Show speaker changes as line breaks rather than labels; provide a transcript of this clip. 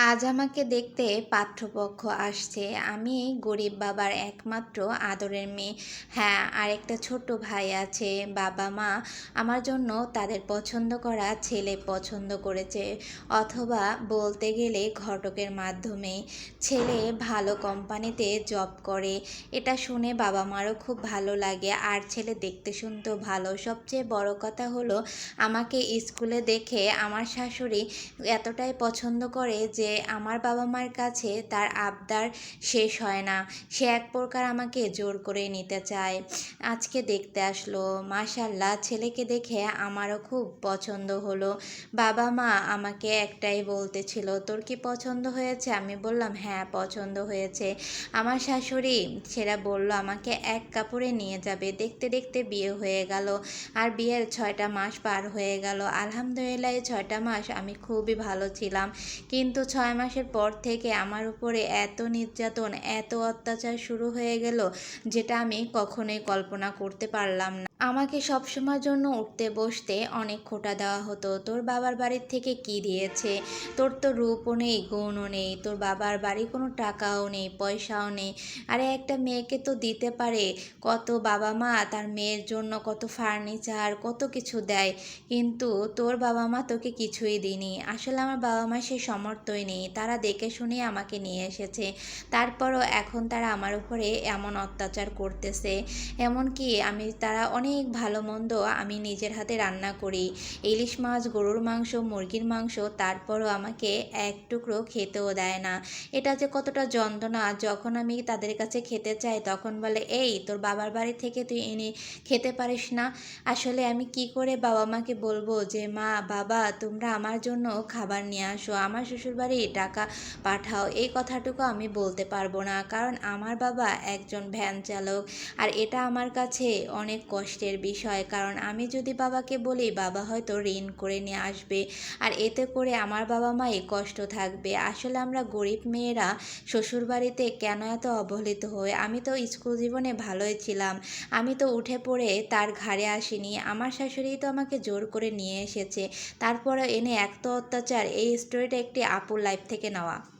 আজ আমাকে দেখতে পাত্রপক্ষ আসছে। আমি গরিব বাবার একমাত্র আদরের মেয়ে। হ্যাঁ, আরেকটা ছোট্ট ভাই আছে। বাবা-মা আমার জন্য তাদের পছন্দ করা ছেলে পছন্দ করেছে। অথবা বলতে গেলে ঘটকের মাধ্যমে। ছেলে ভালো কোম্পানিতে জব করে। এটা শুনে বাবা-মারও খুব ভালো লাগে। আর ছেলে দেখতে শুনতেও ভালো। সবচেয়ে বড় কথা হলো আমাকে স্কুলে দেখে আমার শাশুড়ি এতটাই পছন্দ করে যে আমার বাবা-মার কাছে তার আবদার শেষ হয় না। সে এক প্রকার আমাকে জোর করে নিতে চায়। আজকে দেখতে আসলো। মাশাআল্লাহ, ছেলেকে দেখে আমারও খুব পছন্দ হলো। বাবা-মা আমাকে একটাই বলতেছিল, "তোর কি পছন্দ হয়েছে?" আমি বললাম, "হ্যাঁ, পছন্দ হয়েছে।" আমার শাশুড়ি সেটা বলল আমাকে এক কাপড়ে নিয়ে যাবে। দেখতে দেখতে বিয়ে হয়ে গেল। আর বিয়ের ৬টা মাস পার হয়ে গেল। আলহামদুলিল্লাহ, এই ৬টা মাস আমি খুবই ভালো ছিলাম। কিন্তু ৬ মাসের পর থেকে আমার উপরে এত নির্যাতন, এত অত্যাচার শুরু হয়ে গেল, যেটা আমি কখনোই কল্পনা করতে পারলাম না। আমাকে সবসময়ের জন্য উঠতে বসতে অনেক খোঁটা দেওয়া হতো। তোর বাবার বাড়ির থেকে কি দিয়েছে? তোর তো রূপও নেই, গুণও নেই। তোর বাবার বাড়ি কোনো টাকাও নেই, পয়সাও নেই। আরে একটা মেয়েকে তো দিতে পারে। কত বাবা মা তার মেয়ের জন্য কত ফার্নিচার, কত কিছু দেয়। কিন্তু তোর বাবা মা তোকে কিছুই দিনি। আসলে আমার বাবা মা সে সামর্থ্যই নেই। তারা দেখে শুনেই আমাকে নিয়ে এসেছে। তারপরও এখন তারা আমার উপরে এমন অত্যাচার করতেছে। এমনকি তারা অনেক ভালো মন্দ আমি নিজের হাতে রান্না করি। ইলিশ মাছ, গরুর মাংস, মুরগির মাংস, তারপরও আমাকে এক টুকরো খেতেও দেয় না। এটা যে কতটা যন্ত্রণা, যখন আমি তাদের কাছে খেতে চাই তখন বলে, "এই তোর বাবার বাড়ি থেকে তুই এনে খেতে পারিস না?" আসলে আমি কি করে বাবা মাকে বলবো যে, "মা, বাবা, তোমরা আমার জন্য খাবার নিয়ে আসো, আমার শ্বশুরবাড়ি টাকা পাঠাও।" এই কথাটুকু আমি বলতে পারবো না, কারণ আমার বাবা একজন ভ্যান চালক। আর এটা আমার কাছে অনেক কষ্টের বিষয়, কারণ আমি যদি বাবাকে বলি বাবা হয়তো ঋণ করে নিয়ে আসবে। আর এতে করে আমার বাবা মাই কষ্ট থাকবে। আসলে আমরা গরিব মেয়েরা শ্বশুরবাড়িতে কেন এত অবহেলিত হই? আমি তো স্কুল জীবনে ভালোই ছিলাম। আমি তো উঠে পড়ে তার ঘাড়ে আসিনি। আমার শাশুড়ি তো আমাকে জোর করে নিয়ে এসেছে। তারপরে এনে এত অত্যাচার, এই স্টোরিটা একটি আপুর লাইফ থেকে নেওয়া।